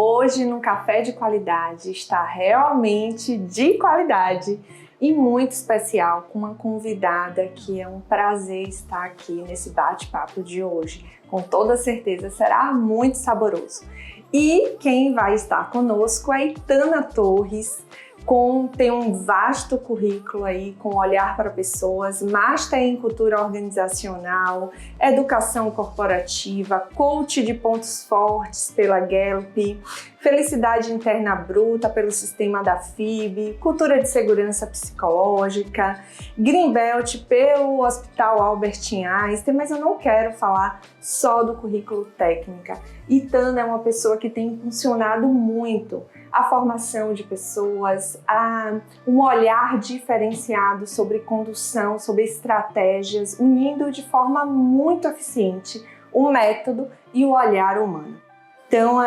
Hoje, no Café de Qualidade, está realmente de qualidade e muito especial, com uma convidada que é um prazer estar aqui nesse bate-papo de hoje. Com toda certeza será muito saboroso. E quem vai estar conosco é Itana Torres, tem um vasto currículo aí com olhar para pessoas, Master em Cultura Organizacional, Educação Corporativa, Coach de Pontos Fortes pela Gallup, Felicidade Interna Bruta pelo Sistema da FIB, Cultura de Segurança Psicológica, Greenbelt pelo Hospital Albert Einstein, mas eu não quero falar só do currículo técnico. Itana é uma pessoa que tem impulsionado muito a formação de pessoas, um olhar diferenciado sobre condução, sobre estratégias, unindo de forma muito eficiente o método e o olhar humano. Então,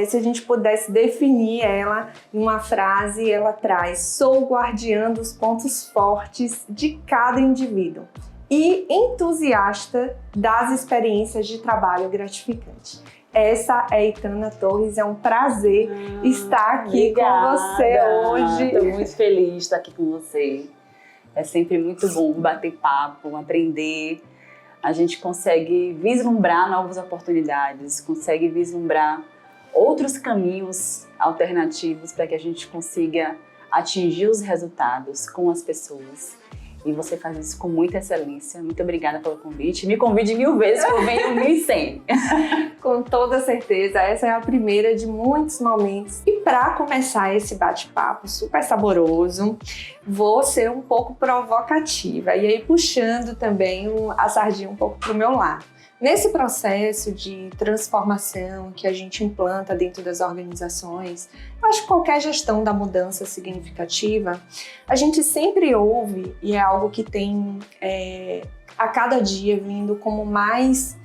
se a gente pudesse definir ela em uma frase, ela traz: sou guardiã dos pontos fortes de cada indivíduo e entusiasta das experiências de trabalho gratificante. Essa é Itana Torres, é um prazer estar aqui com você hoje. Estou muito feliz de estar aqui com você. É sempre muito bom bater papo, aprender. A gente consegue vislumbrar novas oportunidades, consegue vislumbrar outros caminhos alternativos para que a gente consiga atingir os resultados com as pessoas. E você faz isso com muita excelência. Muito obrigada pelo convite. Me convide 1000 vezes que eu venho 1100. Com toda certeza, essa é a primeira de muitos momentos. E para começar esse bate-papo super saboroso, vou ser um pouco provocativa. E aí puxando também a sardinha um pouco para o meu lado. Nesse processo de transformação que a gente implanta dentro das organizações, acho que qualquer gestão da mudança significativa, a gente sempre ouve, e é algo que tem a cada dia vindo como mais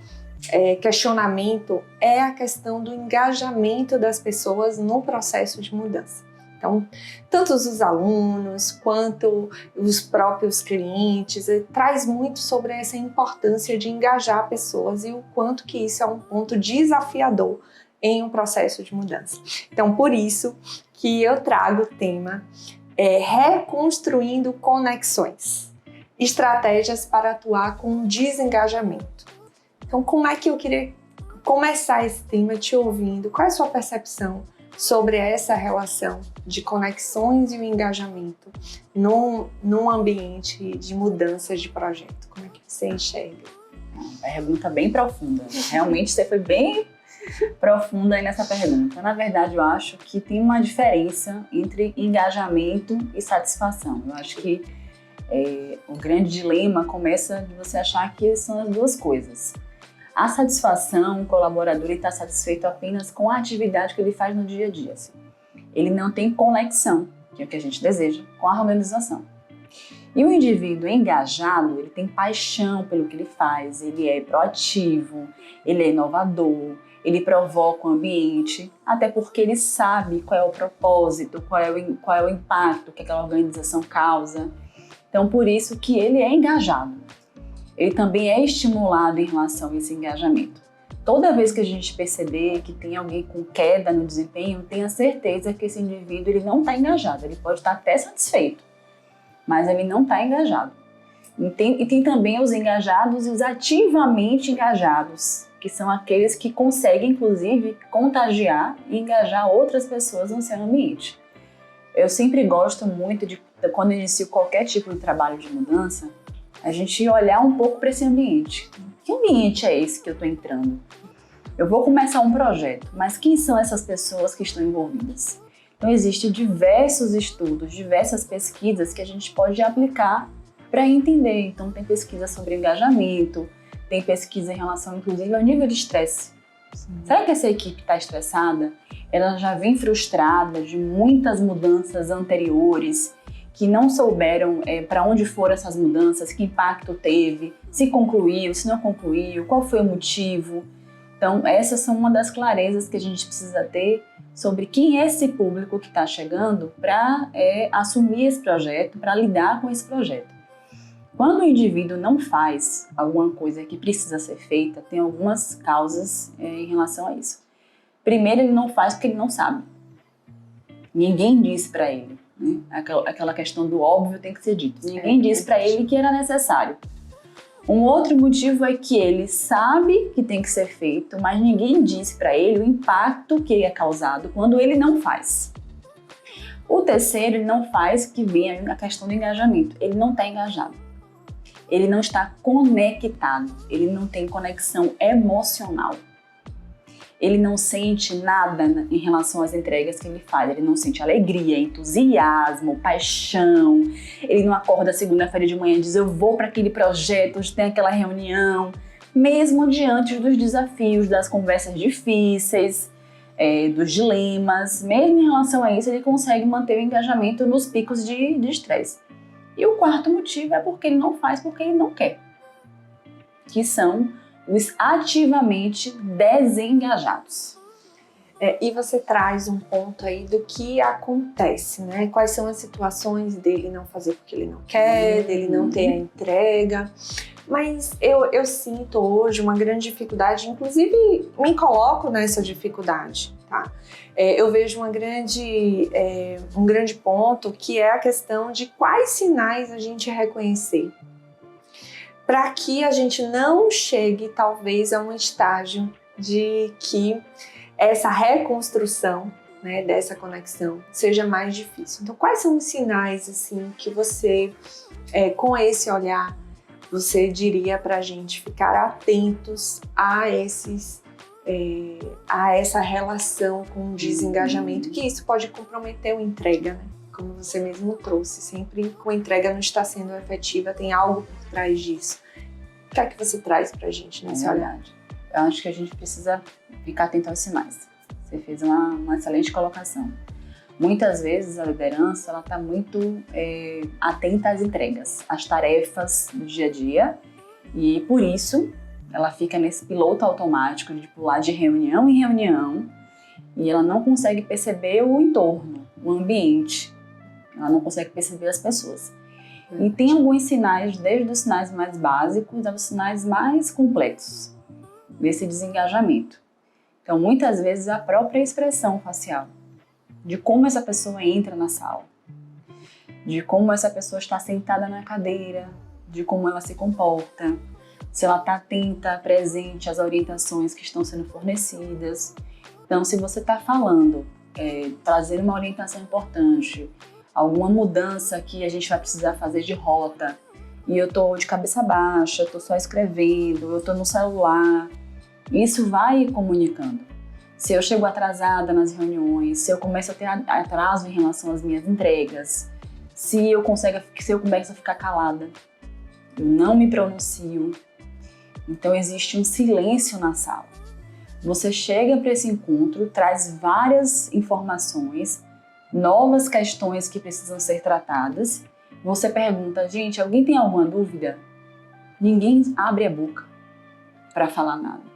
questionamento, é a questão do engajamento das pessoas no processo de mudança. Então, tanto os alunos quanto os próprios clientes, traz muito sobre essa importância de engajar pessoas e o quanto que isso é um ponto desafiador em um processo de mudança. Então, por isso que eu trago o tema reconstruindo conexões, estratégias para atuar com desengajamento. Então, como é que eu queria começar esse tema te ouvindo? Qual é a sua percepção sobre essa relação de conexões e o engajamento num ambiente de mudanças de projeto? Como é que você enxerga? É uma pergunta bem profunda. Realmente você foi bem profunda aí nessa pergunta. Na verdade, eu acho que tem uma diferença entre engajamento e satisfação. Eu acho que o grande dilema começa de você achar que são as duas coisas. A satisfação, o colaborador está satisfeito apenas com a atividade que ele faz no dia a dia. Assim. Ele não tem conexão, que é o que a gente deseja, com a organização. E o indivíduo engajado, ele tem paixão pelo que ele faz, ele é proativo, ele é inovador, ele provoca o ambiente, até porque ele sabe qual é o propósito, qual é o impacto que aquela organização causa. Então, por isso que ele é engajado. Ele também é estimulado em relação a esse engajamento. Toda vez que a gente perceber que tem alguém com queda no desempenho, tenha certeza que esse indivíduo ele não está engajado. Ele pode estar até satisfeito, mas ele não está engajado. E tem também os engajados e os ativamente engajados, que são aqueles que conseguem, inclusive, contagiar e engajar outras pessoas no seu ambiente. Eu sempre gosto muito de, quando inicio qualquer tipo de trabalho de mudança, a gente olhar um pouco para esse ambiente. Que ambiente é esse que eu estou entrando? Eu vou começar um projeto, mas quem são essas pessoas que estão envolvidas? Então, existem diversos estudos, diversas pesquisas que a gente pode aplicar para entender. Então, tem pesquisa sobre engajamento, tem pesquisa em relação, inclusive, ao nível de estresse. Será que essa equipe está estressada? Ela já vem frustrada de muitas mudanças anteriores, que não souberam para onde foram essas mudanças, que impacto teve, se concluiu, se não concluiu, qual foi o motivo. Então, essas são uma das clarezas que a gente precisa ter sobre quem é esse público que está chegando para assumir esse projeto, para lidar com esse projeto. Quando o indivíduo não faz alguma coisa que precisa ser feita, tem algumas causas em relação a isso. Primeiro, ele não faz porque ele não sabe. Ninguém disse para ele. Né? Aquela questão do óbvio tem que ser dito. Ninguém disse para ele que era necessário. Um outro motivo é que ele sabe que tem que ser feito, mas ninguém disse para ele o impacto que é causado quando ele não faz. O terceiro, ele não faz, que vem a questão do engajamento. Ele não está engajado. Ele não está conectado. Ele não tem conexão emocional. Ele não sente nada em relação às entregas que ele faz. Ele não sente alegria, entusiasmo, paixão. Ele não acorda segunda-feira de manhã e diz: eu vou para aquele projeto, hoje tem aquela reunião. Mesmo diante dos desafios, das conversas difíceis, dos dilemas, mesmo em relação a isso, ele consegue manter o engajamento nos picos de estresse. E o quarto motivo é porque ele não faz porque ele não quer. Que são os ativamente desengajados. E você traz um ponto aí do que acontece, né? Quais são as situações dele não fazer porque ele não quer, dele não ter a entrega. Mas eu sinto hoje uma grande dificuldade, inclusive me coloco nessa dificuldade, tá? Eu vejo um grande ponto que é a questão de quais sinais a gente reconhecer, para que a gente não chegue talvez a um estágio de que essa reconstrução, né, dessa conexão seja mais difícil. Então, quais são os sinais assim que você, com esse olhar, você diria para a gente ficar atentos a essa relação com o desengajamento, que isso pode comprometer a entrega, né? Como você mesmo trouxe, sempre com a entrega não está sendo efetiva, tem algo por trás disso. O que é que você traz para a gente nesse olhar? Eu acho que a gente precisa ficar atento aos sinais. Você fez uma excelente colocação. Muitas vezes a liderança está muito atenta às entregas, às tarefas do dia a dia, e por isso ela fica nesse piloto automático de pular de reunião em reunião e ela não consegue perceber o entorno, o ambiente, ela não consegue perceber as pessoas. E tem alguns sinais, desde os sinais mais básicos aos sinais mais complexos desse desengajamento. Então, muitas vezes a própria expressão facial, de como essa pessoa entra na sala, de como essa pessoa está sentada na cadeira, de como ela se comporta, se ela está atenta, presente às orientações que estão sendo fornecidas. Então, se você está falando, trazendo uma orientação importante, alguma mudança que a gente vai precisar fazer de rota, e eu estou de cabeça baixa, estou só escrevendo, eu estou no celular, isso vai comunicando. Se eu chego atrasada nas reuniões, se eu começo a ter atraso em relação às minhas entregas, se eu começo a ficar calada, eu não me pronuncio, então existe um silêncio na sala. Você chega para esse encontro, traz várias informações, novas questões que precisam ser tratadas. Você pergunta: gente, alguém tem alguma dúvida? Ninguém abre a boca para falar nada.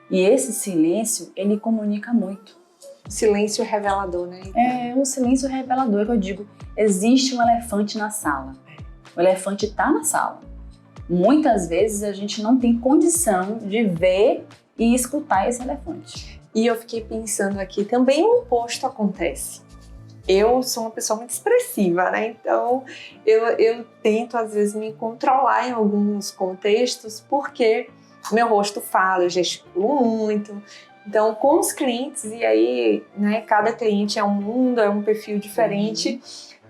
E esse silêncio, ele comunica muito. Silêncio revelador, né? Um silêncio revelador, que eu digo, existe um elefante na sala. O elefante está na sala. Muitas vezes a gente não tem condição de ver e escutar esse elefante. E eu fiquei pensando aqui, também o oposto acontece. Eu sou uma pessoa muito expressiva, né? Então eu tento às vezes me controlar em alguns contextos, porque meu rosto fala, eu gesticulo muito. Então, com os clientes, e aí, né, cada cliente é um mundo, é um perfil diferente.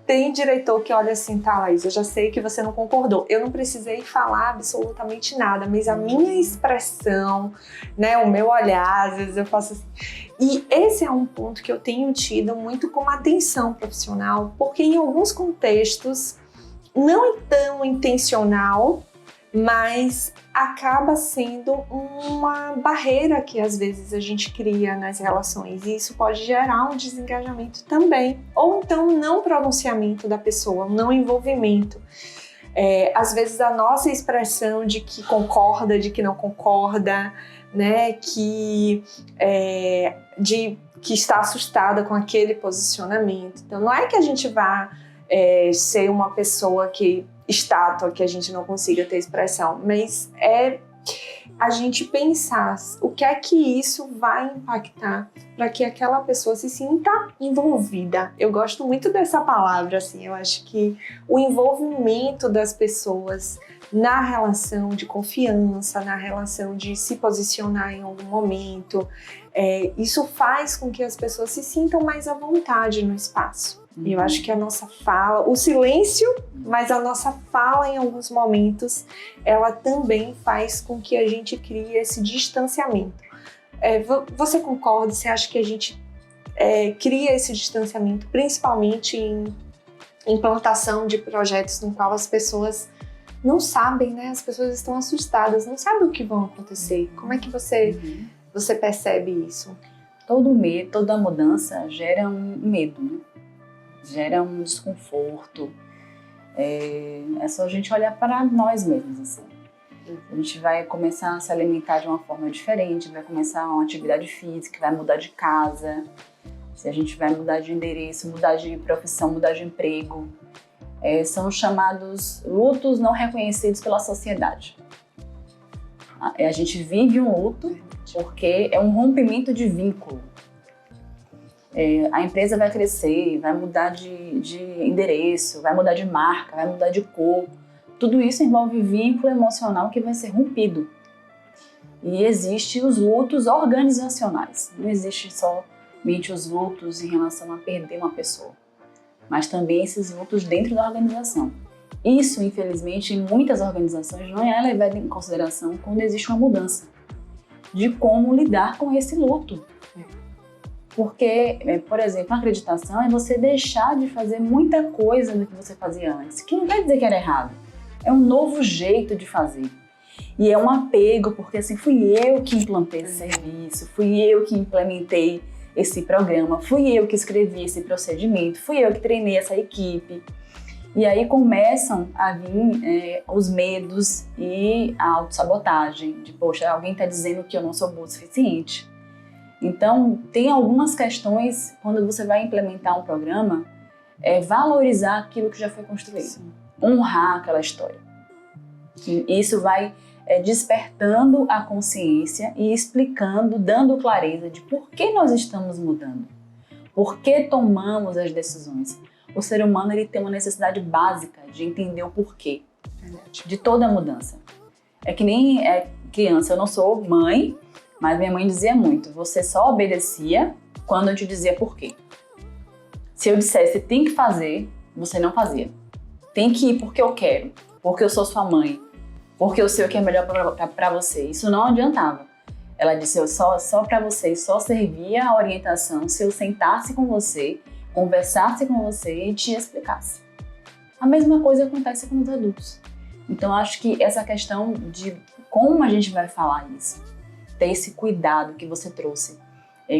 Tem diretor que olha assim: tá, Laís, eu já sei que você não concordou. Eu não precisei falar absolutamente nada, mas a minha expressão, né, o meu olhar, às vezes eu faço assim. E esse é um ponto que eu tenho tido muito como atenção profissional, porque em alguns contextos, não é tão intencional, mas acaba sendo uma barreira que às vezes a gente cria nas relações, e isso pode gerar um desengajamento também, ou então não pronunciamento da pessoa, não envolvimento. Às vezes a nossa expressão de que concorda, de que não concorda, né, que está assustada com aquele posicionamento. Então não é que a gente vá ser uma pessoa que estátua, que a gente não consiga ter expressão, mas a gente pensar o que é que isso vai impactar para que aquela pessoa se sinta envolvida. Eu gosto muito dessa palavra, assim, eu acho que o envolvimento das pessoas na relação de confiança, na relação de se posicionar em algum momento, isso faz com que as pessoas se sintam mais à vontade no espaço. E eu acho que a nossa fala, o silêncio, mas a nossa fala em alguns momentos, ela também faz com que a gente crie esse distanciamento. Você concorda? Você acha que a gente cria esse distanciamento, principalmente em implantação de projetos no qual as pessoas não sabem, né? As pessoas estão assustadas, não sabem o que vão acontecer. Como é que você percebe isso? Todo medo, toda mudança gera um medo, né? Gera um desconforto. É só a gente olhar para nós mesmos, assim. A gente vai começar a se alimentar de uma forma diferente, vai começar uma atividade física, vai mudar de casa, se a gente vai mudar de endereço, mudar de profissão, mudar de emprego. São os chamados lutos não reconhecidos pela sociedade. A gente vive um luto porque é um rompimento de vínculo. A empresa vai crescer, vai mudar de endereço, vai mudar de marca, vai mudar de cor. Tudo isso envolve vínculo emocional que vai ser rompido. E existem os lutos organizacionais. Não existe somente os lutos em relação a perder uma pessoa, mas também esses lutos dentro da organização. Isso, infelizmente, em muitas organizações não é levado em consideração quando existe uma mudança de como lidar com esse luto. Porque, por exemplo, a acreditação é você deixar de fazer muita coisa do que você fazia antes, que não quer dizer que era errado. É um novo jeito de fazer. E é um apego, porque assim, fui eu que implantei esse serviço, fui eu que implementei esse programa, fui eu que escrevi esse procedimento, fui eu que treinei essa equipe. E aí começam a vir os medos e a autossabotagem, de poxa, alguém está dizendo que eu não sou boa o suficiente. Então, tem algumas questões, quando você vai implementar um programa, valorizar aquilo que já foi construído. Sim. Honrar aquela história. E isso vai despertando a consciência e explicando, dando clareza de por que nós estamos mudando. Por que tomamos as decisões. O ser humano ele tem uma necessidade básica de entender o porquê de toda mudança. É que nem criança, eu não sou mãe, mas minha mãe dizia muito, você só obedecia quando eu te dizia por quê. Se eu dissesse tem que fazer, você não fazia. Tem que ir porque eu quero, porque eu sou sua mãe, porque eu sei o que é melhor para você. Isso não adiantava. Ela disse, eu só para você, só servia a orientação se eu sentasse com você, conversasse com você e te explicasse. A mesma coisa acontece com os adultos. Então, acho que essa questão de como a gente vai falar isso, ter esse cuidado que você trouxe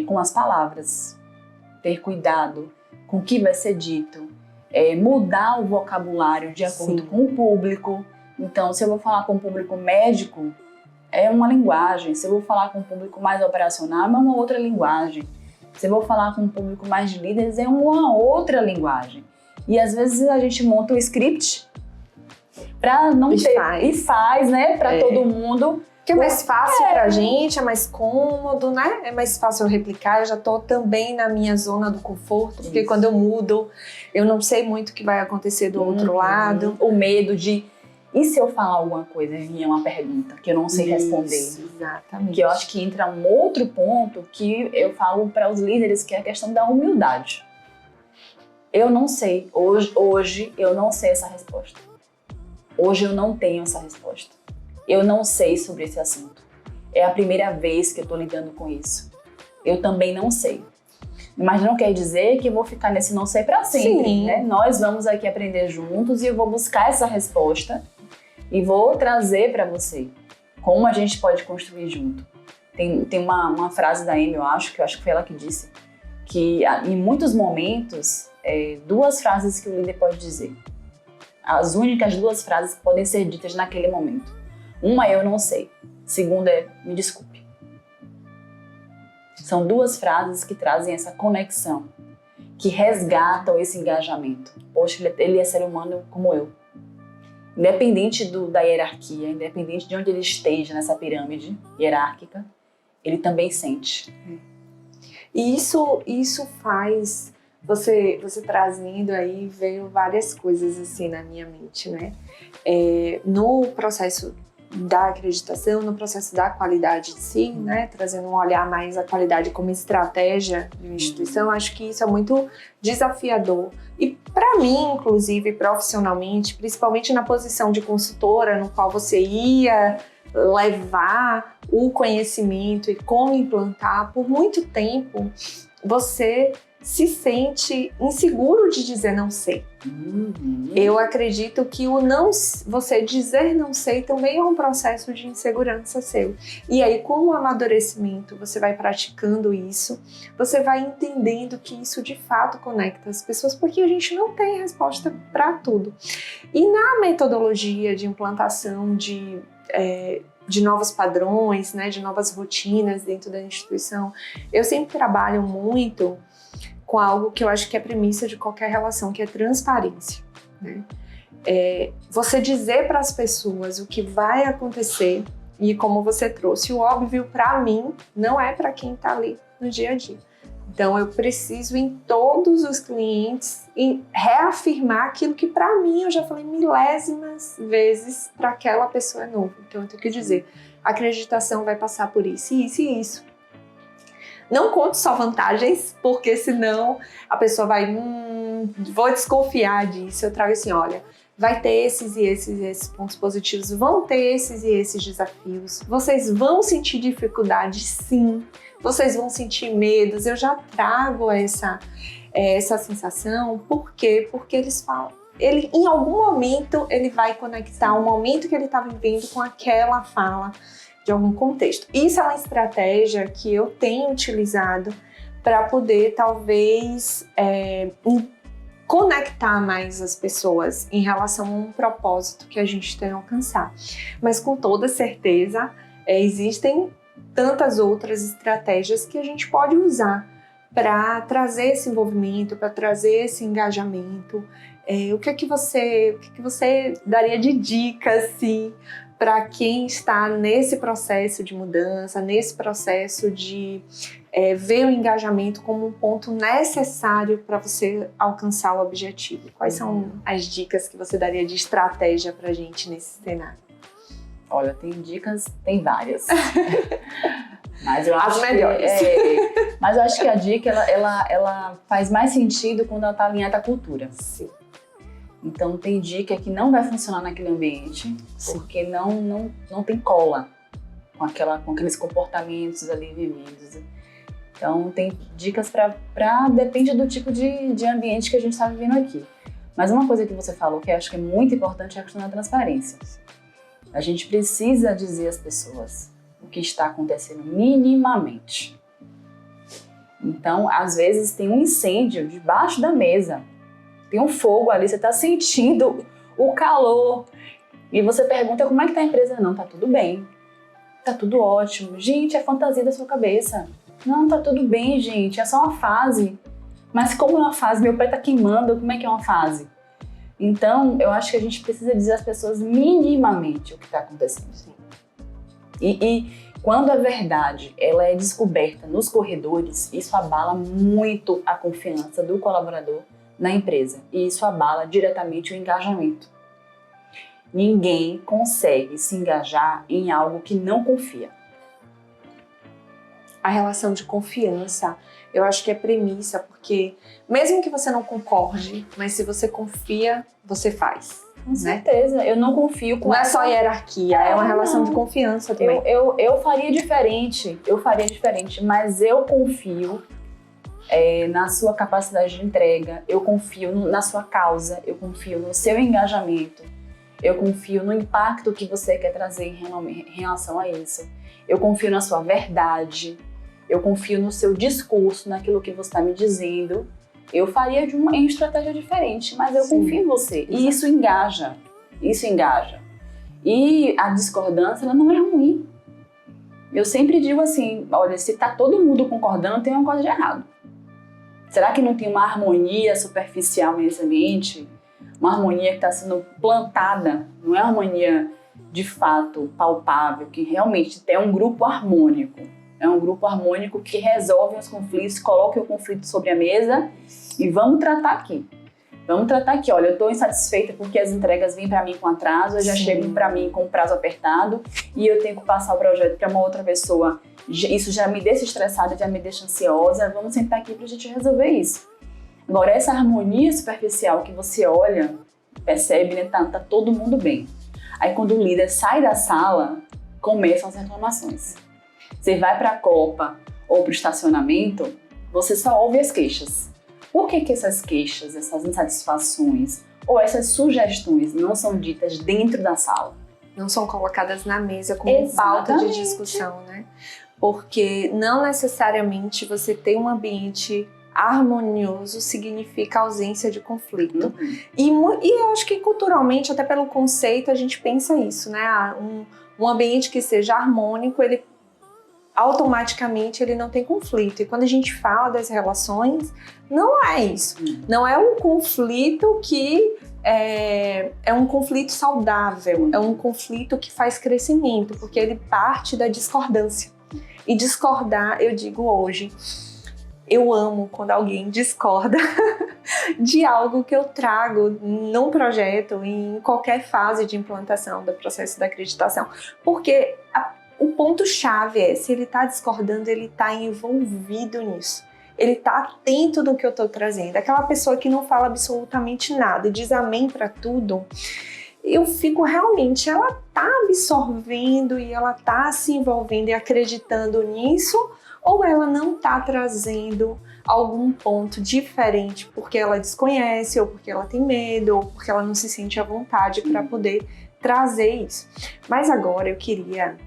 com as palavras, ter cuidado com o que vai ser dito, mudar o vocabulário de acordo com o público. Então, se eu vou falar com o público médico, é uma linguagem. Se eu vou falar com o público mais operacional, é uma outra linguagem. Se eu vou falar com um público mais de líderes, é uma outra linguagem. E às vezes a gente monta um script para não ter... E faz, né? Para todo mundo. Que é mais fácil pra gente, é mais cômodo, né? É mais fácil eu replicar, eu já tô também na minha zona do conforto, porque quando eu mudo, eu não sei muito o que vai acontecer do outro lado. O medo de... E se eu falar alguma coisa e vinha uma pergunta que eu não sei responder? Exatamente. Que eu acho que entra um outro ponto que eu falo para os líderes, que é a questão da humildade. Eu não sei, hoje eu não sei essa resposta. Hoje eu não tenho essa resposta. Eu não sei sobre esse assunto. É a primeira vez que eu estou lidando com isso. Eu também não sei. Mas não quer dizer que eu vou ficar nesse não sei para sempre, né? Nós vamos aqui aprender juntos e eu vou buscar essa resposta e vou trazer para você como a gente pode construir junto. Tem uma frase da Amy, eu acho que foi ela que disse, que em muitos momentos, duas frases que o líder pode dizer. As únicas duas frases que podem ser ditas naquele momento. Uma é eu não sei, segunda é me desculpe. São duas frases que trazem essa conexão, que resgatam esse engajamento. Poxa, ele é ser humano como eu. independente da hierarquia, independente de onde ele esteja nessa pirâmide hierárquica, ele também sente. E isso faz, você trazendo aí, veio várias coisas assim na minha mente, né? No processo da acreditação, no processo da qualidade em si, né? Trazendo um olhar mais a qualidade como estratégia de uma instituição, acho que isso é muito desafiador. E para mim, inclusive, profissionalmente, principalmente na posição de consultora, no qual você ia levar o conhecimento e como implantar, por muito tempo você se sente inseguro de dizer não sei. Eu acredito que você dizer não sei também é um processo de insegurança seu. E aí, com o amadurecimento, você vai praticando isso, você vai entendendo que isso de fato conecta as pessoas, porque a gente não tem resposta para tudo. E na metodologia de implantação de novos padrões, né, de novas rotinas dentro da instituição, eu sempre trabalho muito com algo que eu acho que é premissa de qualquer relação, que é transparência, né? Você dizer para as pessoas o que vai acontecer e como você trouxe, o óbvio para mim não é para quem está ali no dia a dia. Então eu preciso em todos os clientes reafirmar aquilo que para mim eu já falei milésimas vezes para aquela pessoa nova. Então eu tenho que dizer, a acreditação vai passar por isso, isso e isso. Não conte só vantagens, porque senão a pessoa vai, vou desconfiar disso. Eu trago assim, olha, vai ter esses e esses pontos positivos, vão ter esses e esses desafios, vocês vão sentir dificuldade, sim, vocês vão sentir medos. Eu já trago essa sensação, por quê? Porque eles falam, em algum momento ele vai conectar o momento que ele está vivendo com aquela fala de algum contexto. Isso é uma estratégia que eu tenho utilizado para poder, talvez, conectar mais as pessoas em relação a um propósito que a gente tem a alcançar. Mas, com toda certeza, existem tantas outras estratégias que a gente pode usar para trazer esse envolvimento, para trazer esse engajamento. O que você daria de dica, assim, para quem está nesse processo de mudança, nesse processo de ver o engajamento como um ponto necessário para você alcançar o objetivo? Quais são as dicas que você daria de estratégia para a gente nesse cenário? Olha, tem várias. Mas eu acho as melhores. Mas eu acho que a dica ela faz mais sentido quando ela está alinhada à cultura. Sim. Então tem dica que não vai funcionar naquele ambiente, porque não tem cola com aqueles comportamentos ali vividos. Então tem dicas depende do tipo de ambiente que a gente está vivendo aqui. Mas uma coisa que você falou que eu acho que é muito importante é a questão da transparência. A gente precisa dizer às pessoas o que está acontecendo minimamente. Então, às vezes tem um incêndio debaixo da mesa. Tem um fogo ali, você está sentindo o calor. E você pergunta como é que tá a empresa. Não, tá tudo bem. Tá tudo ótimo. Gente, é fantasia da sua cabeça. Não, tá tudo bem, gente. É só uma fase. Mas como é uma fase? Meu pé tá queimando. Como é que é uma fase? Então, eu acho que a gente precisa dizer às pessoas minimamente o que está acontecendo. Sim. E quando a verdade ela é descoberta nos corredores, isso abala muito a confiança do colaborador na empresa. E isso abala diretamente o engajamento. Ninguém consegue se engajar em algo que não confia. A relação de confiança, eu acho que é premissa, porque mesmo que você não concorde, mas se você confia, você faz. Com certeza, né? Eu não confio com Não é só hierarquia, é uma relação de confiança também. Eu faria diferente, mas eu confio na sua capacidade de entrega, eu confio na sua causa, eu confio no seu engajamento, eu confio no impacto que você quer trazer em relação a isso, eu confio na sua verdade, eu confio no seu discurso, naquilo que você está me dizendo. Eu faria em uma estratégia diferente, mas eu confio em você. E isso engaja. E a discordância, ela não é ruim. Eu sempre digo assim, olha, se tá todo mundo concordando, tem uma coisa de errado. Será que não tem uma harmonia superficial nesse ambiente? uma harmonia que está sendo plantada, não é uma harmonia de fato palpável, que realmente é um grupo harmônico. É um grupo harmônico que resolve os conflitos, coloca o conflito sobre a mesa e vamos tratar aqui. Vamos tratar aqui, olha, eu estou insatisfeita porque as entregas vêm para mim com atraso, já chegam para mim com prazo apertado e eu tenho que passar o projeto para uma outra pessoa. Isso já me deixa estressada, já me deixa ansiosa. Vamos sentar aqui para a gente resolver isso. Agora, essa harmonia superficial que você olha, percebe, né, tá todo mundo bem. Aí quando o líder sai da sala, começam as reclamações. Você vai para a copa ou para o estacionamento, você só ouve as queixas. Por que essas queixas, essas insatisfações ou essas sugestões não são ditas dentro da sala? Não são colocadas na mesa como pauta de discussão, né? Porque não necessariamente você ter um ambiente harmonioso significa ausência de conflito. E eu acho que culturalmente, até pelo conceito, a gente pensa isso, né? Um ambiente que seja harmônico, ele automaticamente ele não tem conflito. E quando a gente fala das relações, não é isso. Não é um conflito que é um conflito saudável, é um conflito que faz crescimento, porque ele parte da discordância. E discordar, eu digo hoje, eu amo quando alguém discorda de algo que eu trago num projeto, em qualquer fase de implantação do processo da acreditação. Porque o ponto-chave é, se ele está discordando, ele está envolvido nisso. Ele está atento no que eu estou trazendo. Aquela pessoa que não fala absolutamente nada e diz amém para tudo, eu fico realmente, ela está absorvendo e ela está se envolvendo e acreditando nisso, ou ela não está trazendo algum ponto diferente porque ela desconhece, ou porque ela tem medo, ou porque ela não se sente à vontade para poder trazer isso. Mas agora eu queria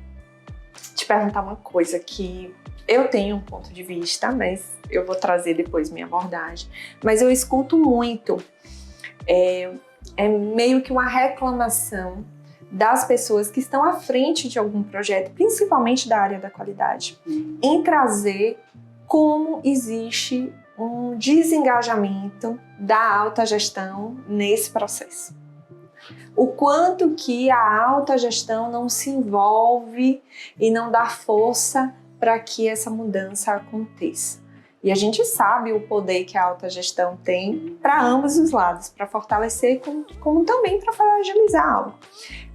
te perguntar uma coisa que eu tenho um ponto de vista, mas eu vou trazer depois minha abordagem. Mas eu escuto muito, é meio que uma reclamação das pessoas que estão à frente de algum projeto, principalmente da área da qualidade, em trazer como existe um desengajamento da alta gestão nesse processo. O quanto que a alta gestão não se envolve e não dá força para que essa mudança aconteça. E a gente sabe o poder que a alta gestão tem para ambos os lados, para fortalecer como também para fragilizar algo.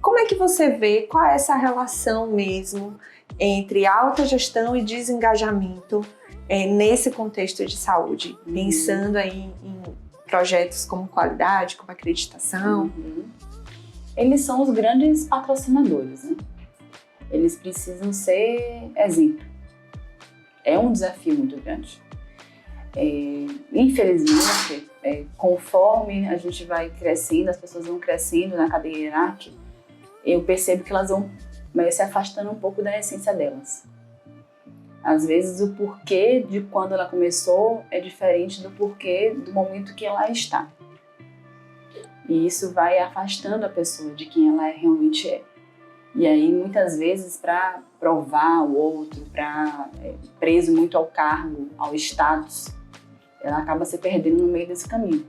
Como é que você vê, qual é essa relação mesmo entre alta gestão e desengajamento nesse contexto de saúde? Pensando aí em projetos como qualidade, como acreditação. Eles são os grandes patrocinadores, né? Eles precisam ser exemplo. É um desafio muito grande. Infelizmente, conforme a gente vai crescendo, as pessoas vão crescendo na cadeia hierárquica, eu percebo que elas vão se afastando um pouco da essência delas. Às vezes o porquê de quando ela começou é diferente do porquê do momento que ela está. E isso vai afastando a pessoa de quem ela realmente é. E aí, muitas vezes, para provar o outro, preso muito ao cargo, ao status, ela acaba se perdendo no meio desse caminho.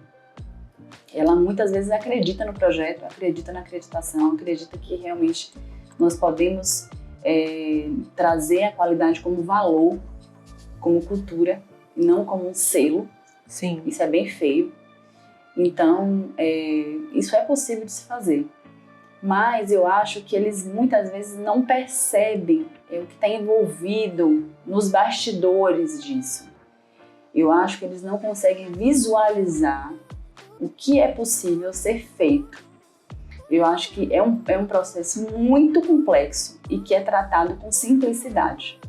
Ela muitas vezes acredita no projeto, acredita na acreditação, acredita que realmente nós podemos trazer a qualidade como valor, como cultura, e não como um selo. Sim. Isso é bem feio. Então, isso é possível de se fazer. Mas eu acho que eles muitas vezes não percebem o que está envolvido nos bastidores disso. Eu acho que eles não conseguem visualizar o que é possível ser feito. Eu acho que é um processo muito complexo e que é tratado com simplicidade.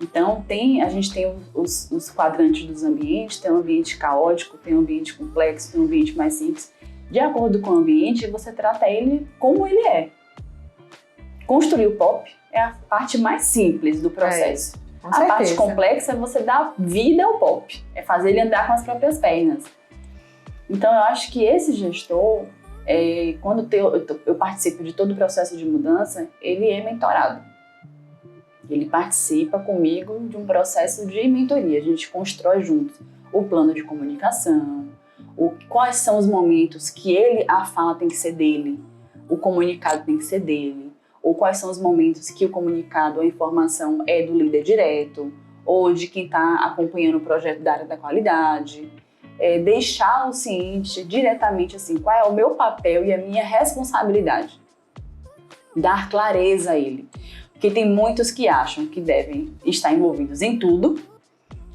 Então, a gente tem os quadrantes dos ambientes, tem um ambiente caótico, tem um ambiente complexo, tem um ambiente mais simples. De acordo com o ambiente, você trata ele como ele é. Construir o POP é a parte mais simples do processo. Com certeza. A parte complexa é você dar vida ao POP, é fazer ele andar com as próprias pernas. Então, eu acho que esse gestor, quando eu participo de todo o processo de mudança, ele é mentorado. Ele participa comigo de um processo de mentoria. A gente constrói juntos o plano de comunicação, Quais são os momentos que a fala tem que ser dele, o comunicado tem que ser dele, ou quais são os momentos que o comunicado, a informação é do líder direto, ou de quem está acompanhando o projeto da área da qualidade. Deixar o ciente diretamente assim, qual é o meu papel e a minha responsabilidade. Dar clareza a ele. Porque tem muitos que acham que devem estar envolvidos em tudo,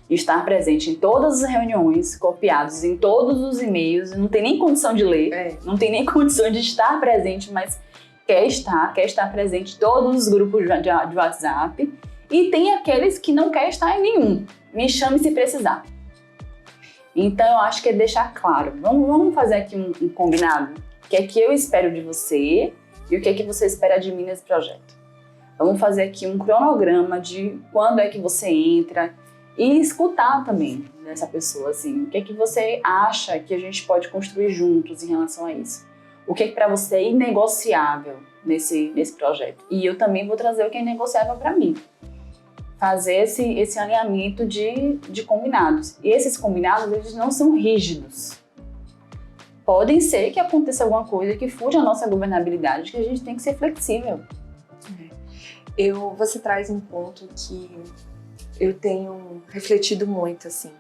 estar presente em todas as reuniões, copiados em todos os e-mails, não tem nem condição de ler, não tem nem condição de estar presente, mas quer estar presente em todos os grupos de WhatsApp. E tem aqueles que não querem estar em nenhum. Me chame se precisar. Então, eu acho que é deixar claro. Vamos fazer aqui um combinado? O que é que eu espero de você e o que é que você espera de mim nesse projeto? Vamos fazer aqui um cronograma de quando é que você entra e escutar também dessa pessoa, assim. O que é que você acha que a gente pode construir juntos em relação a isso? O que é que para você é inegociável nesse projeto? E eu também vou trazer o que é inegociável para mim. Fazer esse alinhamento de combinados. E esses combinados, eles não são rígidos. Podem ser que aconteça alguma coisa que fuja a nossa governabilidade, que a gente tem que ser flexível. Você traz um ponto que eu tenho refletido muito, assim.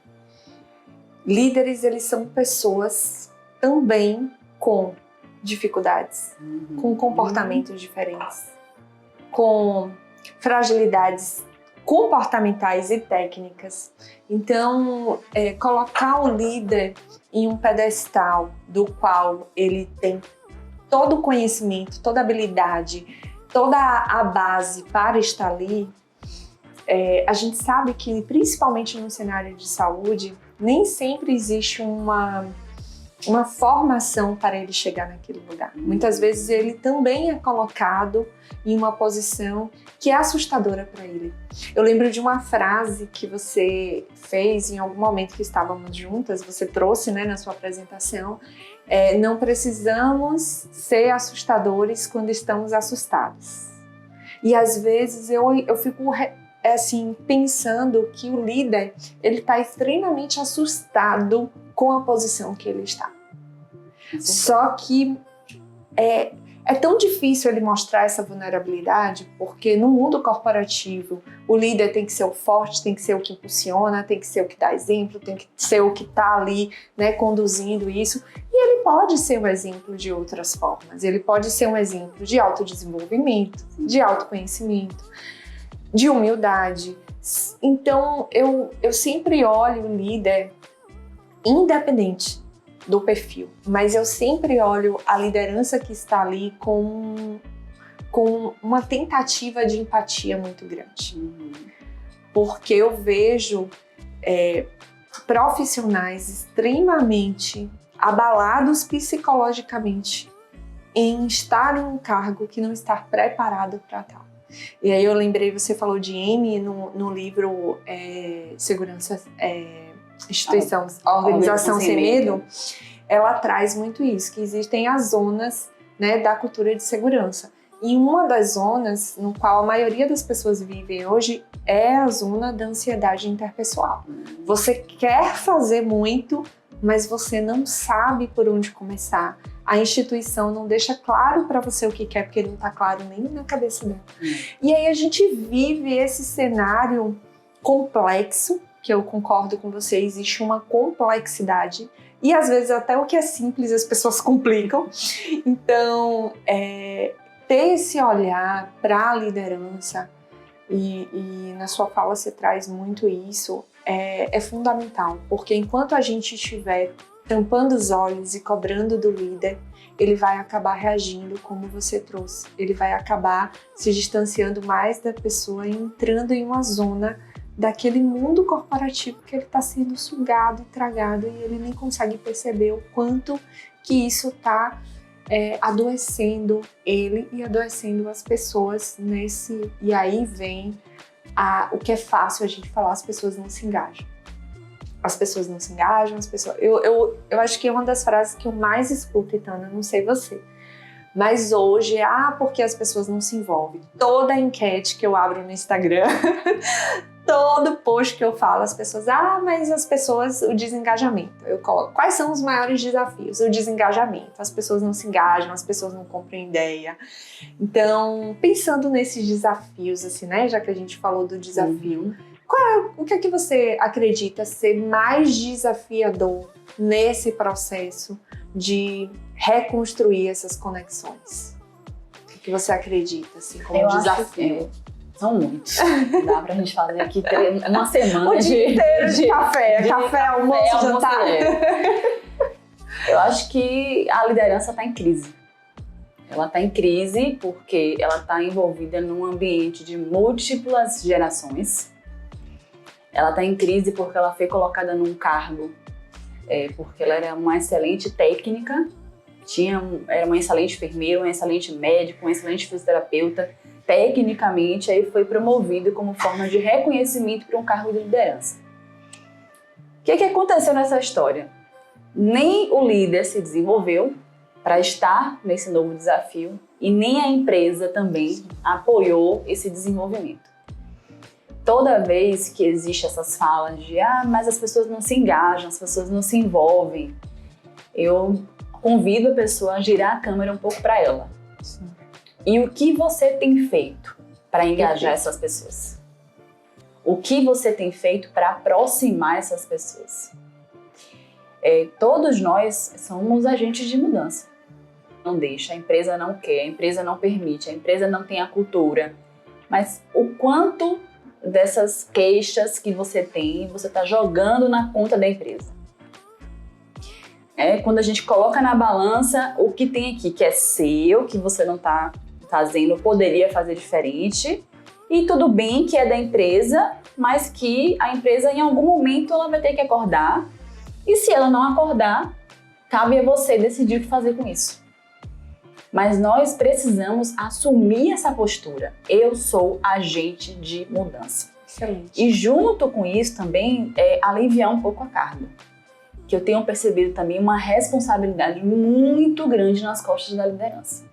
Líderes, eles são pessoas também com dificuldades, com comportamentos diferentes, com fragilidades comportamentais e técnicas. Então, colocar o líder em um pedestal do qual ele tem todo o conhecimento, toda a habilidade, toda a base para estar ali, a gente sabe que, principalmente no cenário de saúde, nem sempre existe uma formação para ele chegar naquele lugar. Muitas vezes ele também é colocado em uma posição que é assustadora para ele. Eu lembro de uma frase que você fez em algum momento que estávamos juntas, você trouxe, né, na sua apresentação, não precisamos ser assustadores quando estamos assustados. E às vezes eu fico assim, pensando que o líder, ele está extremamente assustado com a posição que ele está. Só que é tão difícil ele mostrar essa vulnerabilidade, porque no mundo corporativo, o líder tem que ser o forte, tem que ser o que impulsiona, tem que ser o que dá exemplo, tem que ser o que está ali, né, conduzindo isso. E ele pode ser um exemplo de outras formas. Ele pode ser um exemplo de autodesenvolvimento, de autoconhecimento, de humildade. Então, eu sempre olho o líder independente do perfil, mas eu sempre olho a liderança que está ali com uma tentativa de empatia muito grande. Porque eu vejo profissionais extremamente abalados psicologicamente em estar em um cargo que não está preparado para tal. E aí eu lembrei, você falou de Amy no livro Segurança, Organização Sem Medo. Ela traz muito isso, que existem as zonas, né, da cultura de segurança. E uma das zonas no qual a maioria das pessoas vivem hoje é a zona da ansiedade interpessoal. Você quer fazer muito, mas você não sabe por onde começar. A instituição não deixa claro para você o que quer, porque ele não está claro nem na cabeça dela. E aí a gente vive esse cenário complexo, que eu concordo com você, existe uma complexidade. E às vezes até o que é simples as pessoas complicam. Então, ter esse olhar para a liderança, e na sua fala você traz muito isso, é fundamental. Porque enquanto a gente estiver tampando os olhos e cobrando do líder, ele vai acabar reagindo como você trouxe. Ele vai acabar se distanciando mais da pessoa e entrando em uma zona daquele mundo corporativo que ele está sendo sugado e tragado e ele nem consegue perceber o quanto que isso está adoecendo ele e adoecendo as pessoas nesse... E aí vem o que é fácil a gente falar, as pessoas não se engajam. As pessoas não se engajam, as pessoas... Eu acho que é uma das frases que eu mais escuto, Itana, não sei você. Mas hoje, porque as pessoas não se envolvem. Toda enquete que eu abro no Instagram, todo post que eu falo, as pessoas, mas as pessoas, o desengajamento. Eu coloco, quais são os maiores desafios? O desengajamento. As pessoas não se engajam, as pessoas não compram ideia. Então, pensando nesses desafios, assim, né? Já que a gente falou do desafio, o que é que você acredita ser mais desafiador nesse processo de reconstruir essas conexões? O que você acredita, assim, como desafio? São muitos. Dá pra gente fazer aqui uma semana o dia inteiro de café. Café, almoço, jantar. Eu acho que a liderança está em crise. Ela está em crise porque ela está envolvida num ambiente de múltiplas gerações. Ela está em crise porque ela foi colocada num cargo, porque ela era uma excelente técnica, era uma excelente enfermeira, um excelente médico, um excelente fisioterapeuta. Tecnicamente, aí foi promovido como forma de reconhecimento para um cargo de liderança. O que aconteceu nessa história? Nem o líder se desenvolveu para estar nesse novo desafio e nem a empresa também apoiou esse desenvolvimento. Toda vez que existem essas falas de mas as pessoas não se engajam, as pessoas não se envolvem, eu convido a pessoa a girar a câmera um pouco para ela. Sim. E o que você tem feito para engajar essas pessoas? O que você tem feito para aproximar essas pessoas? Todos nós somos agentes de mudança. Não deixa, a empresa não quer, a empresa não permite, a empresa não tem a cultura. Mas o quanto dessas queixas que você tem, você está jogando na conta da empresa? Quando a gente coloca na balança o que tem aqui, que é seu, que você não está fazendo, poderia fazer diferente, e tudo bem que é da empresa, mas que a empresa em algum momento ela vai ter que acordar, e se ela não acordar, cabe a você decidir o que fazer com isso. Mas nós precisamos assumir essa postura. Eu sou agente de mudança. Excelente. E junto com isso também aliviar um pouco a carga. Que eu tenho percebido também uma responsabilidade muito grande nas costas da liderança.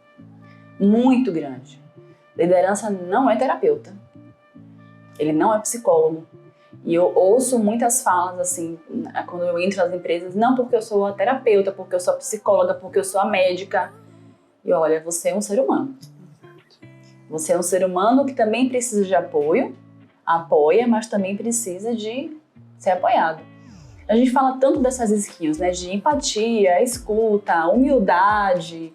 Muito grande. Liderança não é terapeuta. Ele não é psicólogo. E eu ouço muitas falas assim, quando eu entro nas empresas, não porque eu sou a terapeuta, porque eu sou a psicóloga, porque eu sou a médica. E olha, você é um ser humano. Você é um ser humano que também precisa de apoio, apoia, mas também precisa de ser apoiado. A gente fala tanto dessas skills, né, de empatia, escuta, humildade,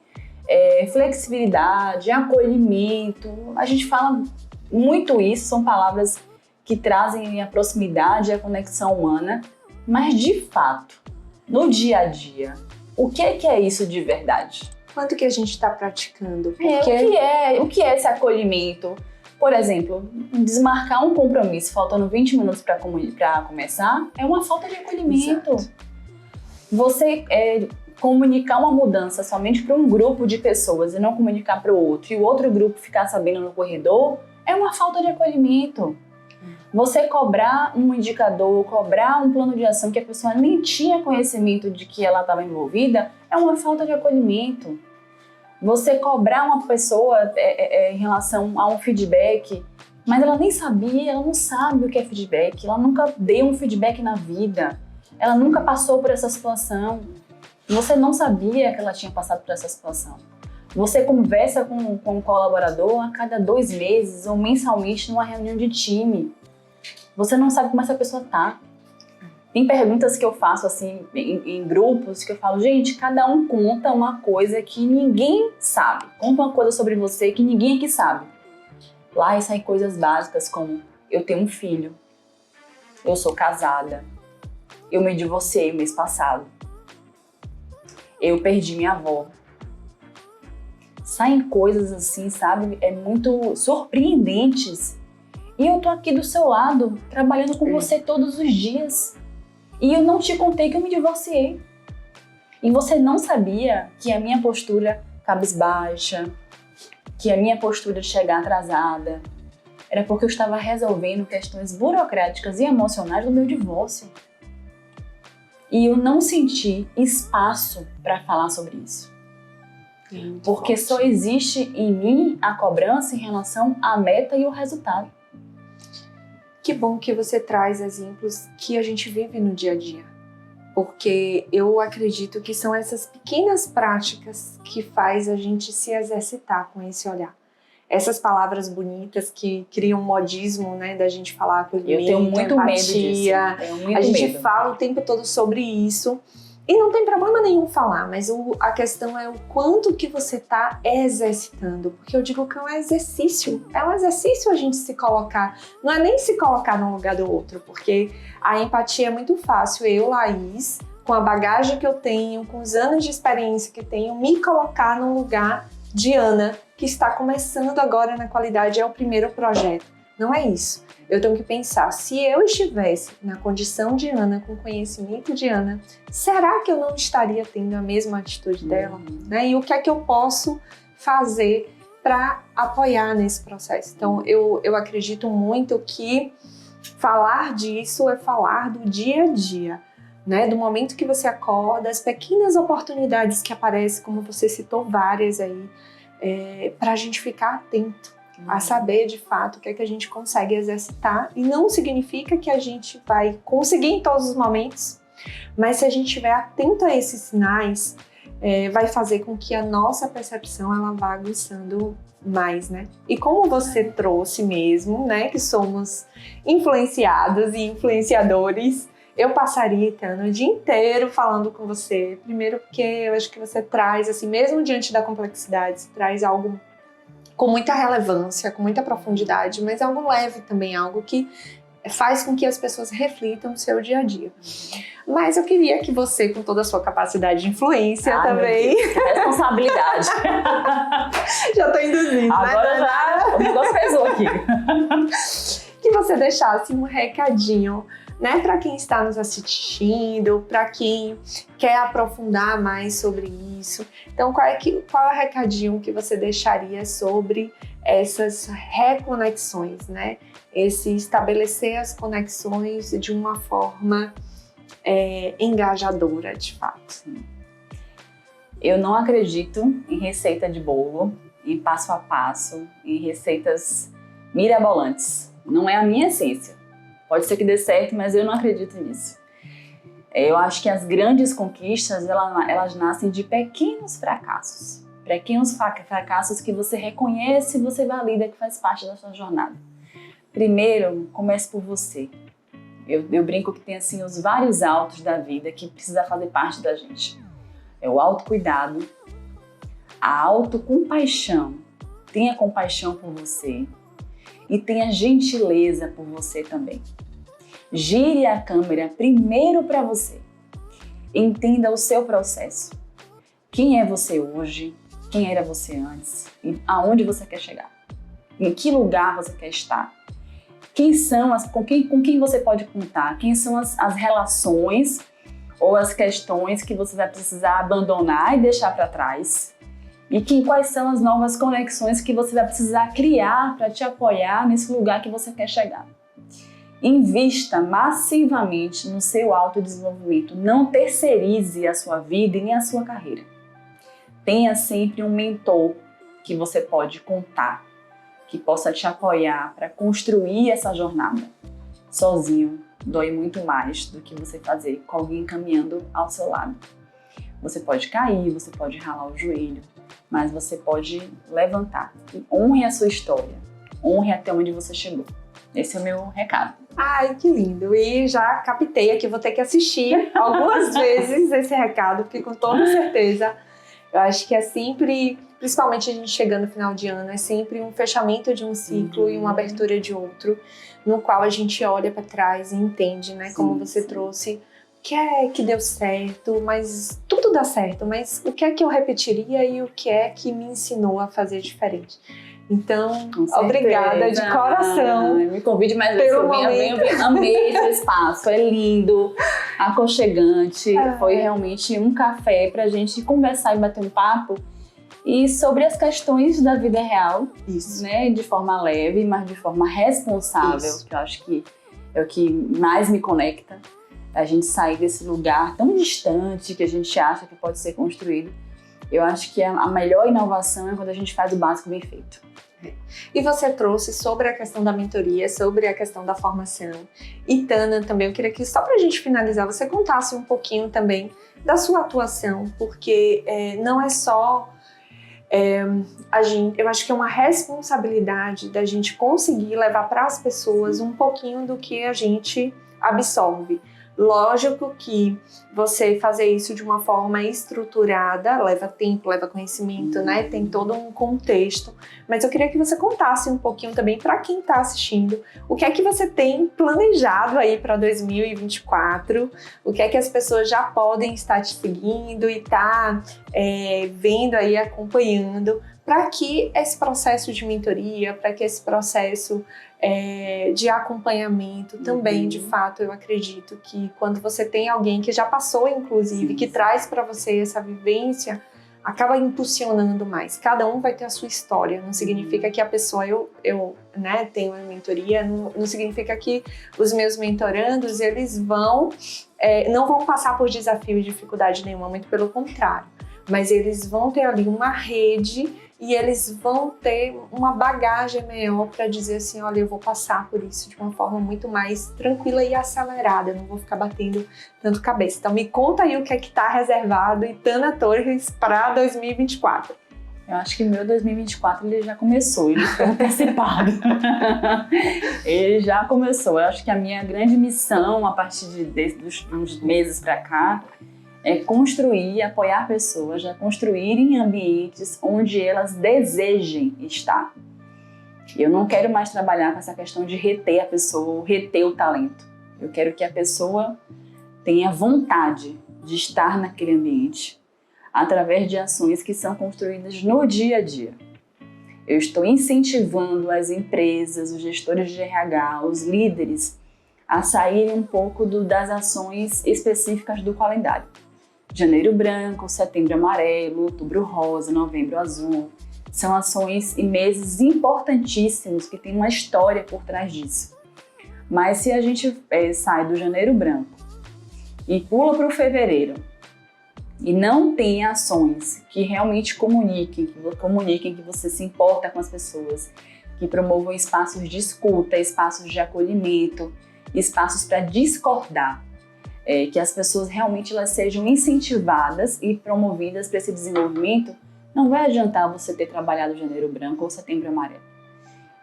flexibilidade, acolhimento. A gente fala muito isso, são palavras que trazem a proximidade e a conexão humana, mas de fato, no dia a dia, o que é isso de verdade? Quanto que a gente está praticando? O que é esse acolhimento? Por exemplo, desmarcar um compromisso faltando 20 minutos para começar é uma falta de acolhimento. Exato. Você comunicar uma mudança somente para um grupo de pessoas e não comunicar para o outro, e o outro grupo ficar sabendo no corredor, é uma falta de acolhimento. Você cobrar um indicador, cobrar um plano de ação que a pessoa nem tinha conhecimento de que ela estava envolvida, é uma falta de acolhimento. Você cobrar uma pessoa em relação a um feedback, mas ela nem sabia, ela não sabe o que é feedback, ela nunca deu um feedback na vida, ela nunca passou por essa situação. Você não sabia que ela tinha passado por essa situação. Você conversa com um colaborador a cada 2 meses ou mensalmente numa reunião de time. Você não sabe como essa pessoa tá. Tem perguntas que eu faço assim em grupos que eu falo, gente, cada um conta uma coisa que ninguém sabe. Conta uma coisa sobre você que ninguém aqui sabe. Lá saem coisas básicas como, eu tenho um filho, eu sou casada, eu me divorciei o mês passado, eu perdi minha avó. Saem coisas assim, sabe, muito surpreendentes. E eu tô aqui do seu lado, trabalhando com você todos os dias. E eu não te contei que eu me divorciei. E você não sabia que a minha postura cabisbaixa, que a minha postura de chegar atrasada, era porque eu estava resolvendo questões burocráticas e emocionais do meu divórcio. E eu não senti espaço para falar sobre isso. Porque só existe em mim a cobrança em relação à meta e o resultado. Que bom que você traz exemplos que a gente vive no dia a dia. Porque eu acredito que são essas pequenas práticas que faz a gente se exercitar com esse olhar. Essas palavras bonitas que criam um modismo, né, da gente falar acolhimento, eu tenho muito empatia. Medo disso. Tenho muito a gente medo. fala o tempo todo sobre isso. E não tem problema nenhum falar, mas a questão é o quanto que você está exercitando. Porque eu digo que é um exercício a gente se colocar. Não é nem se colocar no lugar do outro, porque a empatia é muito fácil. Eu, Laís, com a bagagem que eu tenho, com os anos de experiência que tenho, me colocar no lugar de Ana, que está começando agora na qualidade, é o primeiro projeto. Não é isso. Eu tenho que pensar, se eu estivesse na condição de Ana, com conhecimento de Ana, será que eu não estaria tendo a mesma atitude dela? Né? E o que é que eu posso fazer para apoiar nesse processo? Então, eu acredito muito que falar disso é falar do dia a dia, né? Do momento que você acorda, as pequenas oportunidades que aparecem, como você citou várias aí, para a gente ficar atento a saber de fato o que é que a gente consegue exercitar, e não significa que a gente vai conseguir em todos os momentos, mas se a gente estiver atento a esses sinais, vai fazer com que a nossa percepção ela vá aguçando mais, né? E como você trouxe mesmo, né, que somos influenciados e influenciadores, eu passaria, Itana, o dia inteiro falando com você. Primeiro porque eu acho que você traz, assim, mesmo diante da complexidade, você traz algo com muita relevância, com muita profundidade, mas algo leve também, algo que faz com que as pessoas reflitam no seu dia a dia. Mas eu queria que você, com toda a sua capacidade de influência também... Meu Deus, que responsabilidade! Já tô induzindo, agora né? Já, o negócio pesou aqui. Que você deixasse um recadinho, né, para quem está nos assistindo, para quem quer aprofundar mais sobre isso. Então, qual é o recadinho que você deixaria sobre essas reconexões, né? Esse estabelecer as conexões de uma forma engajadora, de fato. Eu não acredito em receita de bolo, em passo a passo, em receitas mirabolantes. Não é a minha essência. Pode ser que dê certo, mas eu não acredito nisso. Eu acho que as grandes conquistas, elas nascem de pequenos fracassos. Pequenos fracassos que você reconhece e você valida que faz parte da sua jornada. Primeiro, comece por você. Eu brinco que tem assim os vários autos da vida que precisa fazer parte da gente. É o autocuidado, a autocompaixão. Tenha compaixão por você. E tenha gentileza por você também. Gire a câmera primeiro para você. Entenda o seu processo. Quem é você hoje? Quem era você antes? E aonde você quer chegar? Em que lugar você quer estar? Quem são com quem você pode contar? Quem são as relações ou as questões que você vai precisar abandonar e deixar para trás? E quais são as novas conexões que você vai precisar criar para te apoiar nesse lugar que você quer chegar. Invista massivamente no seu autodesenvolvimento. Não terceirize a sua vida e nem a sua carreira. Tenha sempre um mentor que você pode contar, que possa te apoiar para construir essa jornada. Sozinho, dói muito mais do que você fazer com alguém caminhando ao seu lado. Você pode cair, você pode ralar o joelho, mas você pode levantar. E honre a sua história, honre até onde você chegou. Esse é o meu recado. Ai, que lindo! E já captei aqui, vou ter que assistir algumas vezes esse recado, porque com toda certeza, eu acho que é sempre, principalmente a gente chegando no final de ano, é sempre um fechamento de um ciclo e uma abertura de outro, no qual a gente olha para trás e entende, né, como você trouxe, o que é que deu certo, mas tudo dá certo, mas o que é que eu repetiria e o que é que me ensinou a fazer diferente. Então, obrigada de coração. Me convide mais vezes. Eu amei esse espaço, é lindo, aconchegante. Foi realmente um café pra gente conversar e bater um papo e sobre as questões da vida real, né? De forma leve, mas de forma responsável, que eu acho que é o que mais me conecta. A gente sair desse lugar tão distante que a gente acha que pode ser construído. Eu acho que a melhor inovação é quando a gente faz o básico bem feito. E você trouxe sobre a questão da mentoria, sobre a questão da formação. E Tana também, eu queria que só para a gente finalizar, você contasse um pouquinho também da sua atuação, porque não é só eu acho que é uma responsabilidade da gente conseguir levar para as pessoas um pouquinho do que a gente absorve. Lógico que você fazer isso de uma forma estruturada leva tempo, leva conhecimento, né? Tem todo um contexto. Mas eu queria que você contasse um pouquinho também para quem está assistindo o que é que você tem planejado aí para 2024, o que é que as pessoas já podem estar te seguindo e estar vendo aí, acompanhando, para que esse processo de mentoria, para que esse processo de acompanhamento também, de fato, eu acredito que quando você tem alguém que já passou, inclusive, que traz para você essa vivência, acaba impulsionando mais. Cada um vai ter a sua história, não significa que a pessoa, eu tenho uma mentoria, não significa que os meus mentorandos, eles não vão passar por desafio e dificuldade nenhuma, muito pelo contrário, mas eles vão ter ali uma rede e eles vão ter uma bagagem maior para dizer assim, olha, eu vou passar por isso de uma forma muito mais tranquila e acelerada, eu não vou ficar batendo tanto cabeça. Então me conta aí o que é que está reservado em Tana Torres para 2024. Eu acho que o meu 2024 ele já começou, ele foi antecipado. Ele já começou. Eu acho que a minha grande missão a partir dos uns meses para cá é construir e apoiar pessoas a construírem ambientes onde elas desejem estar. Eu não quero mais trabalhar com essa questão de reter a pessoa ou reter o talento. Eu quero que a pessoa tenha vontade de estar naquele ambiente através de ações que são construídas no dia a dia. Eu estou incentivando as empresas, os gestores de RH, os líderes a saírem um pouco das ações específicas do calendário. Janeiro branco, setembro amarelo, outubro rosa, novembro azul. São ações e meses importantíssimos que têm uma história por trás disso. Mas se a gente sai do janeiro branco e pula para o fevereiro e não tem ações que realmente comuniquem que você se importa com as pessoas, que promovam espaços de escuta, espaços de acolhimento, espaços para discordar, que as pessoas realmente elas sejam incentivadas e promovidas para esse desenvolvimento, não vai adiantar você ter trabalhado janeiro branco ou setembro amarelo.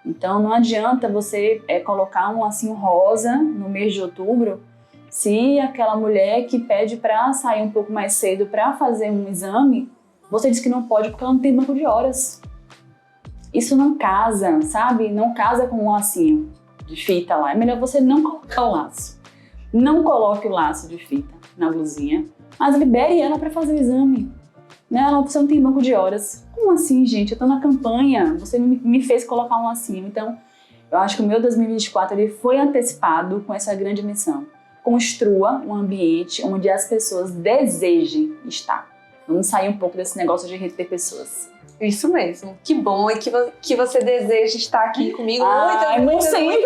Então não adianta você colocar um lacinho rosa no mês de outubro se aquela mulher que pede para sair um pouco mais cedo para fazer um exame, você diz que não pode porque ela não tem banco de horas. Isso não casa, sabe? Não casa com um lacinho de fita lá. É melhor você não colocar o laço. Não coloque o laço de fita na blusinha, mas libere ela para fazer o exame. Você não tem banco de horas. Como assim, gente? Eu tô na campanha, você me fez colocar um lacinho. Então, eu acho que o meu 2024 ele foi antecipado com essa grande missão. Construa um ambiente onde as pessoas desejem estar. Vamos sair um pouco desse negócio de reter pessoas. Isso mesmo. Que bom e que você deseja estar aqui comigo. Muito sempre!